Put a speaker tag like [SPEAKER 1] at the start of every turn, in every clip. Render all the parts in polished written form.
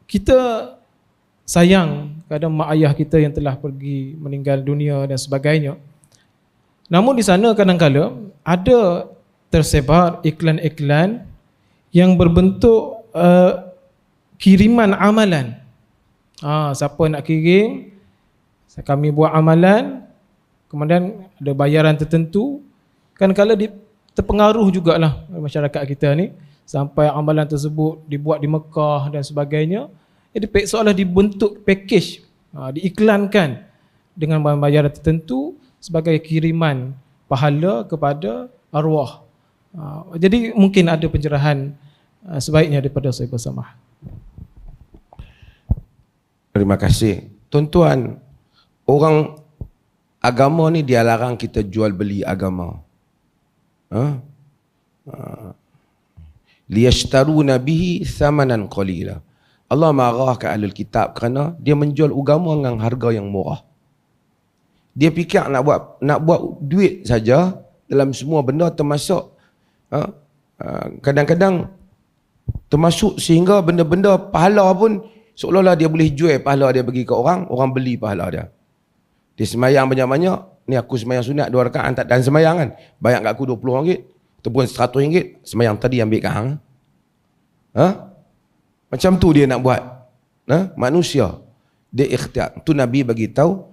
[SPEAKER 1] kita sayang kepada mak ayah kita yang telah pergi meninggal dunia dan sebagainya. Namun di sana kadang-kala ada tersebar iklan-iklan yang berbentuk kiriman amalan. Siapa nak kirim, kami buat amalan, kemudian ada bayaran tertentu. Kadang-kala terpengaruh jugalah masyarakat kita ni sampai amalan tersebut dibuat di Mekah dan sebagainya. Jadi seolah dibentuk package, diiklankan dengan bayaran tertentu sebagai kiriman pahala kepada arwah. Jadi mungkin ada pencerahan sebaiknya daripada saya bersama.
[SPEAKER 2] Terima kasih. Tuan-tuan, orang agama ni dia larang kita jual beli agama. Liyashtaruna bihi thamanan qalila. Allah marah ke ahlul kitab kerana dia menjual agama dengan harga yang murah. Dia fikir nak buat duit saja dalam semua benda, termasuk kadang-kadang termasuk sehingga benda-benda pahala pun seolah-olah dia boleh jual pahala dia bagi ke orang beli pahala dia. Dia semayang banyak-banyak, ni aku semayang sunat 2 rakaat dan semayang kan, bayar kat aku RM20 ataupun RM100, semayang tadi ambil kat hang. Macam tu dia nak buat. Manusia dia ikhtiar. Tu Nabi bagi tahu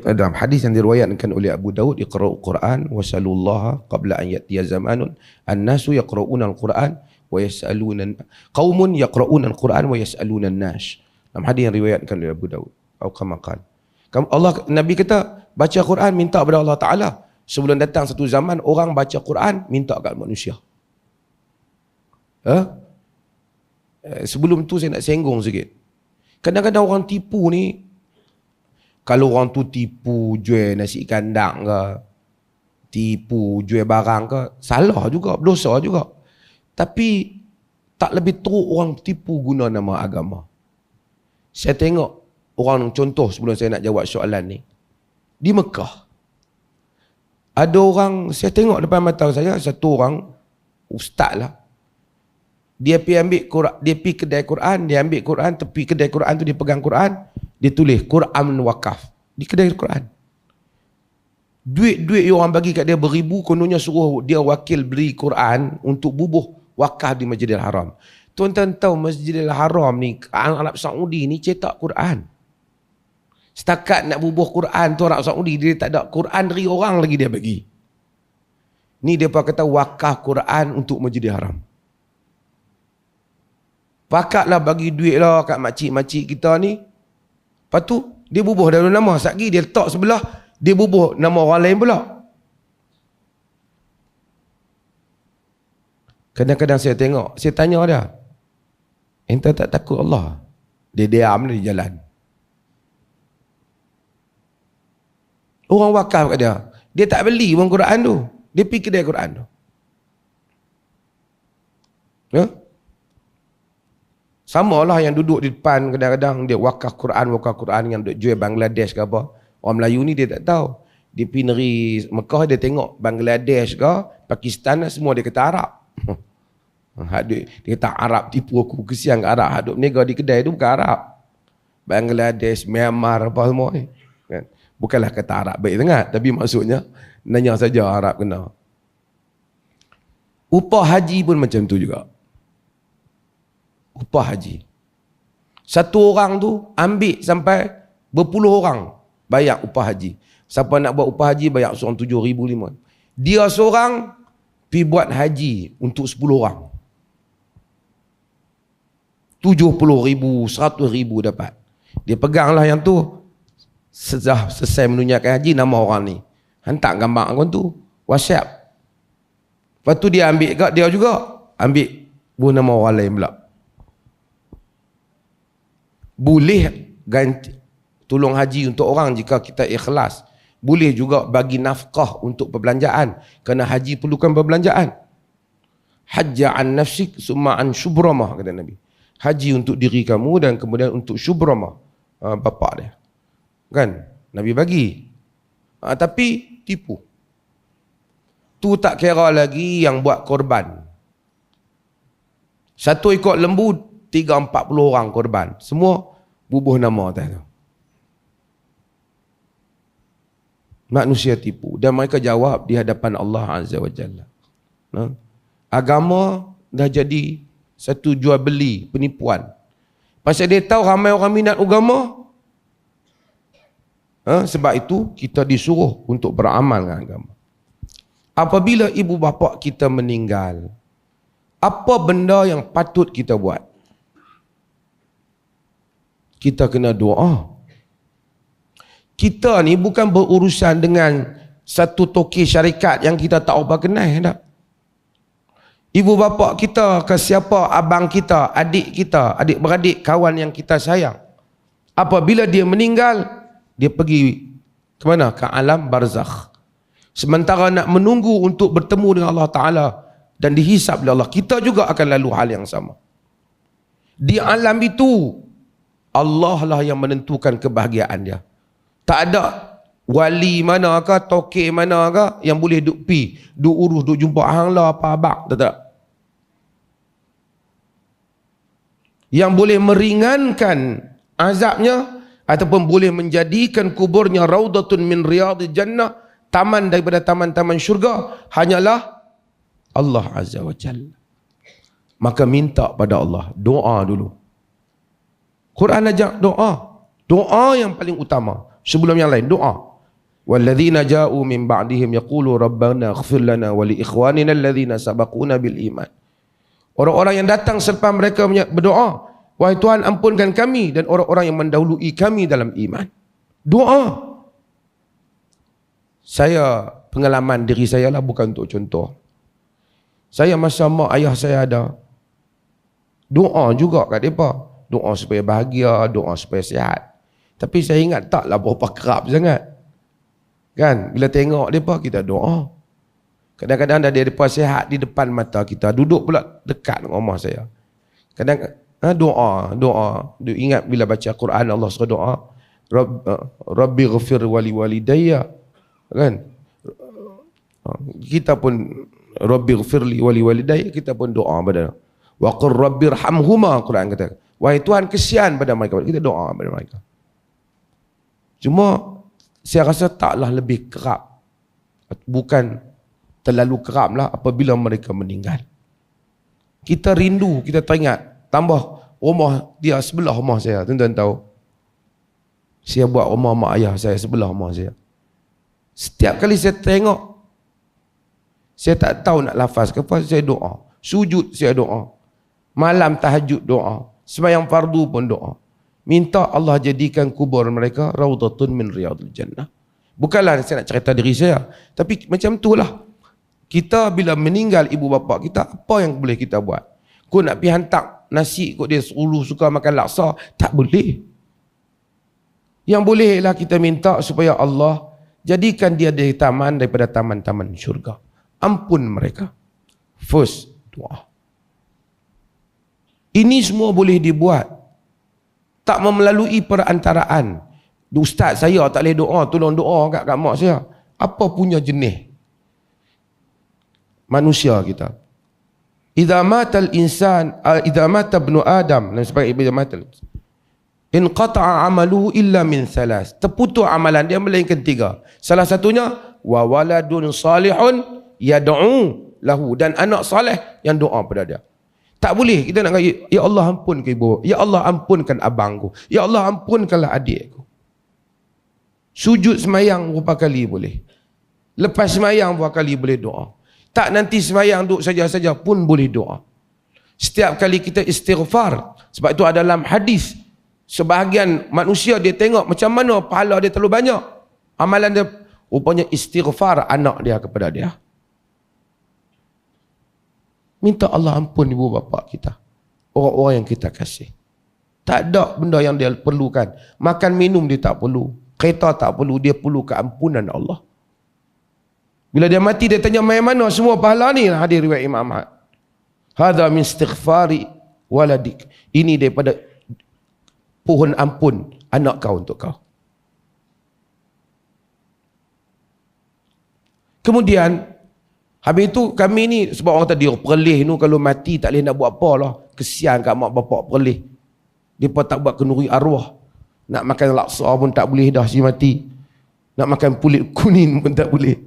[SPEAKER 2] dalam hadis yang diriwayatkan oleh Abu Daud, iqra'u Quran wa salullaha qabla an ya'tiya zamanun an-nasu yaqra'una al-Quran wa yas'aluna qaumun yaqra'una al-Quran wa yas'aluna an-nas. Dalam hadis yang diriwayatkan oleh Abu Daud atau kama qala. Nabi kata baca Quran minta kepada Allah Taala. Sebelum datang satu zaman orang baca Quran minta kat manusia. Sebelum tu saya nak senggung sikit. Kadang-kadang orang tipu ni, kalau orang tu tipu jual nasi kandang ke, tipu jual barang ke, salah juga, berdosa juga. Tapi tak lebih teruk orang tipu guna nama agama. Saya tengok orang, contoh sebelum saya nak jawab soalan ni, di Mekah ada orang, saya tengok depan mata saya, satu orang ustaz lah, dia pergi ambil Quran, dia pergi kedai Quran, dia ambil Quran, tepi kedai Quran tu dia pegang Quran, dia tulis Quran wakaf di kedai Quran. Duit yang orang bagi kat dia beribu, kononnya suruh dia wakil beli Quran untuk bubuh wakaf di Masjidil Haram. Tuan-tuan tahu Masjidil Haram ni, Arab Saudi ni cetak Quran. Setakat nak bubuh Quran tu Arab Saudi, dia tak ada Quran dari orang lagi dia bagi. Ni dia kata wakaf Quran untuk Masjidil Haram. Pakatlah bagi duit lah kat makcik-makcik kita ni. Lepas tu dia bubuh dalam nama, satgi dia letak sebelah, dia bubuh nama orang lain pula. Kadang-kadang saya tengok, saya tanya dia, ente tak takut Allah? Dia diam di jalan. Orang wakaf kat dia, dia tak beli pun Quran tu, dia pergi kedai Quran tu. Sama lah yang duduk di depan, kadang-kadang dia wakaf Quran yang duduk jual Bangladesh ke apa. Orang Melayu ni dia tak tahu. Di negeri Mekah dia tengok Bangladesh ke Pakistan semua dia kata Arab. Dia kata Arab tipu aku, kesian kat Arab. Hadut berniaga di kedai tu bukan Arab. Bangladesh, Myanmar apa semua ni. Bukanlah kata Arab baik sangat, tapi maksudnya nanya saja Arab kena. Upah haji pun macam tu juga. Upah haji. Satu orang tu ambil sampai berpuluh orang bayar upah haji. Siapa nak buat upah haji bayar seorang 7,500. Dia seorang pergi buat haji untuk 10 orang. 70,000, 100,000 dapat. Dia peganglah yang tu. Selesai menunaikan haji, nama orang ni hantar gambar akun tu WhatsApp. Lepas tu dia ambil kat dia juga, ambil buah nama orang lain pula. Boleh ganti tolong haji untuk orang jika kita ikhlas. Boleh juga bagi nafkah untuk perbelanjaan, kerana haji perlukan perbelanjaan. Hajja an nafsik summa an syubramah, kata Nabi. Haji untuk diri kamu dan kemudian untuk syubramah, bapak dia. Kan? Nabi bagi. Tapi tipu. Tu tak kira lagi yang buat korban. Satu ekor lembu 3-40 orang korban. Semua bubuh nama atas tu. Manusia tipu. Dan mereka jawab di hadapan Allah Azza wa Jalla. Agama dah jadi satu jual beli, penipuan. Pasal dia tahu ramai orang minat agama. Sebab itu kita disuruh untuk beramal dengan agama. Apabila ibu bapa kita meninggal, apa benda yang patut kita buat? Kita kena doa. Kita ni bukan berurusan dengan satu toki syarikat yang kita tak apa kenal tak. Ibu bapa kita ke siapa, abang kita, adik kita, adik-beradik, kawan yang kita sayang. Apabila dia meninggal, dia pergi ke mana? Ke alam barzakh. Sementara nak menunggu untuk bertemu dengan Allah Ta'ala dan dihisab oleh Allah, kita juga akan lalu hal yang sama. Di alam itu, Allah lah yang menentukan kebahagiaan dia. Tak ada wali manakah, toke manakah yang boleh duk pi, duk urus, duk jumpa hang lah apa abak, tak. Yang boleh meringankan azabnya ataupun boleh menjadikan kuburnya raudatun min riyadil jannah, taman daripada taman-taman syurga, hanyalah Allah Azza wa Jalla. Maka minta pada Allah, doa dulu. Quran ajak doa. Doa yang paling utama. Sebelum yang lain, doa. Walladzina ja'u min ba'dihim yaqulu rabbana ighfir lana wa li ikhwanina alladzina sabaquna bil iman. Orang-orang yang datang selepas mereka berdoa, wahai Tuhan ampunkan kami dan orang-orang yang mendahului kami dalam iman. Doa. Saya, pengalaman diri saya lah, bukan untuk contoh. Saya masa mak ayah saya ada, doa juga kat mereka. Doa supaya bahagia, doa supaya sihat. Tapi saya ingat taklah berapa kerap sangat. Kan? Bila tengok mereka, kita doa. Kadang-kadang dah mereka sihat di depan mata kita. Duduk pula dekat dengan rumah saya. Kadang doa. Ingat bila baca Quran, Allah suruh doa. Rabbi ghafir wali walidayya. Kan? Kita pun Rabbi ghafirli wali walidayya, kita pun doa pada. Wa qur rabbirhamhuma, Quran kata. Wahai Tuhan, kesian pada mereka. Kita doa pada mereka. Cuma saya rasa taklah lebih kerap. Bukan terlalu kerap lah apabila mereka meninggal. Kita rindu, kita teringat. Tambah rumah dia sebelah rumah saya. Tuan-tuan tahu. Saya buat rumah mak ayah saya sebelah rumah saya. Setiap kali saya tengok, saya tak tahu nak lafaz ke apa, saya doa. Sujud saya doa. Malam tahajud doa. Sembahyang fardu pun doa. Minta Allah jadikan kubur mereka raudatun min riyadil jannah. Bukanlah saya nak cerita diri saya, tapi macam itulah. Kita bila meninggal ibu bapa kita, apa yang boleh kita buat? Kau nak pergi hantar nasi kau dia suka makan laksa, tak boleh. Yang bolehlah kita minta supaya Allah jadikan dia dari taman daripada taman-taman syurga. Ampun mereka. First, doa. Ini semua boleh dibuat. Tak melalui perantaraan. Ustaz saya tak boleh doa, tolong doa kat mak saya. Apa punya jenis manusia kita? Idza matal insan, idza mata ibnu Adam, dan sebagai idza matal, inqata'a amaluhu illa min thalas. Terputus amalan dia melainkan 3. Salah satunya wa waladun salihun yad'u lahu, dan anak soleh yang doa pada dia. Tak boleh kita nak kata, ya Allah ampunkan ibu, ya Allah ampunkan abangku, ya Allah ampunkanlah adikku. Sujud semayang berapa kali boleh. Lepas semayang berapa kali boleh doa. Tak nanti semayang duduk saja-saja pun boleh doa. Setiap kali kita istighfar, sebab itu ada dalam hadis, sebahagian manusia dia tengok macam mana pahala dia terlalu banyak, amalan dia, rupanya istighfar anak dia kepada dia. Minta Allah ampun ibu bapa kita, orang-orang yang kita kasih. Tak ada benda yang dia perlukan. Makan minum dia tak perlu, kereta tak perlu, dia perlu keampunan Allah. Bila dia mati dia tanya mana semua pahala ni? Hadir riwayat Imam Ahmad. Hadza min istighfari waladik. Ini daripada pohon ampun anak kau untuk kau. Kemudian habis itu kami ni, sebab orang kata dia perlih ni kalau mati tak boleh nak buat apa lah. kesian kat mak bapak perlih. Depa tak buat kenduri arwah. Nak makan laksa pun tak boleh dah si mati. Nak makan kulit kuning pun tak boleh.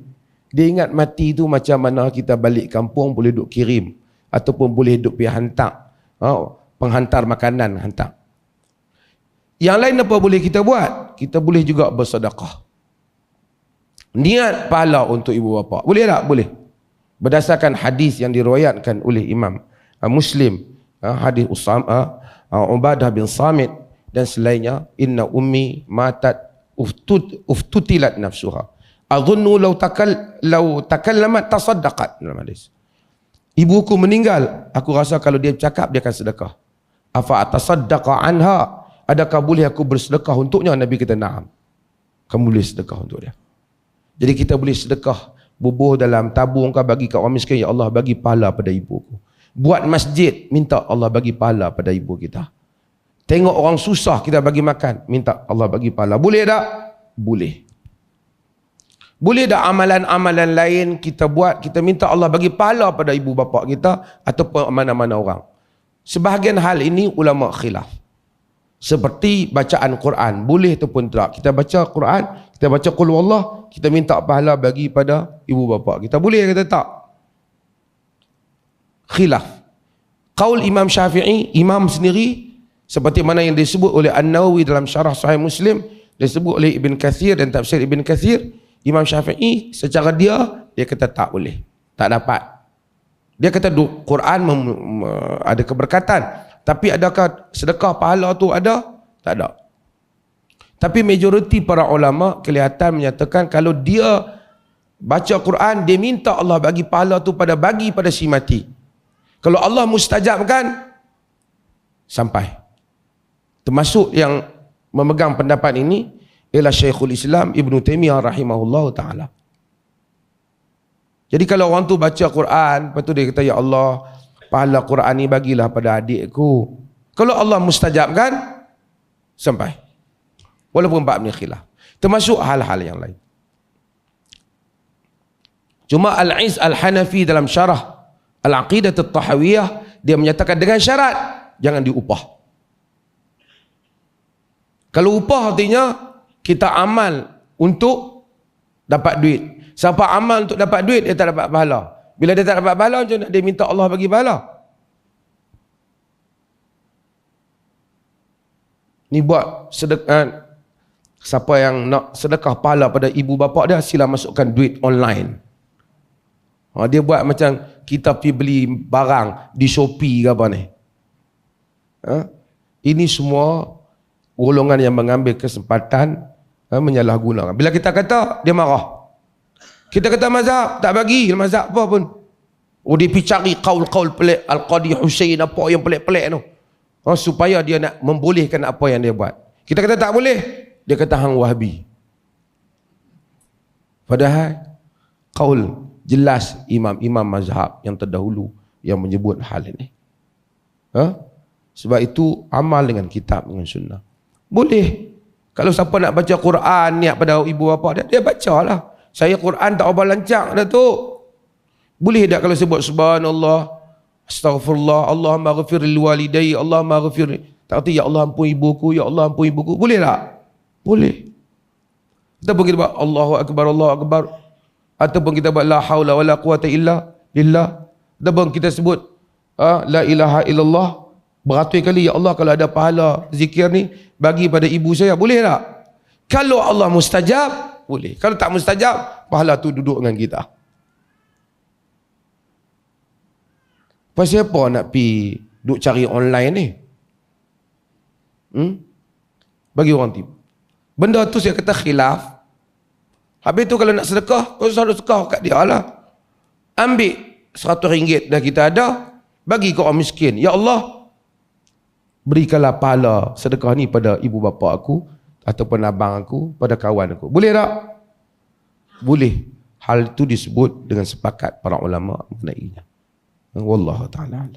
[SPEAKER 2] Dia ingat mati tu macam mana kita balik kampung boleh duk kirim ataupun boleh duk pergi hantar. Penghantar makanan hantar. Yang lain apa boleh kita buat? Kita boleh juga bersedekah. Niat pahala untuk ibu bapa. Boleh tak? Boleh. Berdasarkan hadis yang diriwayatkan oleh Imam Muslim, hadis Ubadah bin Samit dan selainnya, inna ummi matat uftutilat nafsuha. Adhunnu law takallamat tasaddaqat. Dalam hadis. Ibuku meninggal, aku rasa kalau dia cakap dia akan sedekah. Afa atasaddaqa anha? Adakah boleh aku bersedekah untuknya? Nabi kata na'am. Kamu boleh sedekah untuk dia. Jadi kita boleh sedekah, bubuh dalam tabung kau bagi kat orang miskin, ya Allah bagi pahala pada ibuku. Buat masjid, minta Allah bagi pahala pada ibu kita. Tengok orang susah, kita bagi makan, minta Allah bagi pahala. Boleh tak? Boleh. Boleh tak amalan-amalan lain kita buat, kita minta Allah bagi pahala pada ibu bapa kita ataupun mana-mana orang. Sebahagian hal ini ulama khilaf. Seperti bacaan Quran, boleh ataupun tidak. Kita baca Quran, kita baca Qul Huwallah, kita minta pahala bagi pada ibu bapa kita. Boleh kata tak? Khilaf. Qaul Imam Syafi'i, imam sendiri, seperti mana yang disebut oleh An-Nawawi dalam syarah Sahih Muslim, disebut oleh Ibn Kathir dan tafsir Ibn Kathir, Imam Syafi'i secara dia kata tak boleh, tak dapat. Dia kata Quran ada keberkatan, tapi adakah sedekah pahala tu ada? Tak ada. Tapi majoriti para ulama kelihatan menyatakan kalau dia baca Quran, dia minta Allah bagi pahala tu bagi pada si mati. Kalau Allah mustajabkan, sampai. Termasuk yang memegang pendapat ini ialah Syekhul Islam Ibn Taymiyah rahimahullah ta'ala. Jadi kalau orang tu baca Quran, lepas tu dia kata, ya Allah, pahala Quran ni bagilah pada adikku. Kalau Allah mustajabkan, sampai. Walaupun bab ni khilaf. Termasuk hal-hal yang lain. Cuma Al-Iz Al-Hanafi dalam syarah Al-Aqidah At-Tahawiyah, dia menyatakan dengan syarat, jangan diupah. Kalau upah artinya, kita amal untuk dapat duit. Siapa amal untuk dapat duit, dia tak dapat pahala. Bila dia tak dapat pahala, macam nak dia minta Allah bagi pahala? Ni buat sedekah. Siapa yang nak sedekah pahala pada ibu bapa dia, sila masukkan duit online. Dia buat macam kita pergi beli barang di Shopee ke apa ni. Ini semua golongan yang mengambil kesempatan menyalahgunakan. Bila kita kata, dia marah. Kita kata mazhab, tak bagi mazhab apa pun. Dia pergi cari qaul-qaul pelik, Al-Qadi Husain apa yang pelik-pelik tu. Supaya dia nak membolehkan apa yang dia buat. Kita kata tak boleh, dia kata hang Wahabi. Padahal qaul jelas imam-imam mazhab yang terdahulu yang menyebut hal ini. Sebab itu amal dengan kitab, dengan sunnah. Boleh. Kalau siapa nak baca Quran niat pada ibu bapa dia bacalah. Saya Quran tak apa lancak dah tu. Boleh tak kalau sebut subhanallah, astaghfirullah, Allahumma ghafir lil walidayya, Allahumma ghafir. Tak kata ya Allah ampun ibuku, ya Allah ampun ibuku. Boleh tak? Boleh. Ataupun kita buat Allahu akbar, Allahu akbar. Ataupun kita buat la haula wala quwata illa billah. Ataupun kita sebut la ilaha illallah beratus kali, ya Allah kalau ada pahala zikir ni bagi pada ibu saya. Boleh tak? Kalau Allah mustajab, boleh. Kalau tak mustajab, pahala tu duduk dengan kita. Pasal apa nak pergi duk cari online ni? Bagi orang tipu. Benda tu saya kata khilaf. Habis tu kalau nak sedekah, kau selalu sedekah kat dia lah. Ambil RM100 dah kita ada, bagi ke orang miskin. Ya Allah, berikanlah pahala sedekah ni pada ibu bapa aku ataupun abang aku, pada kawan aku. Boleh tak? Boleh. Hal itu disebut dengan sepakat para ulama mengenainya. Wallahu ta'ala.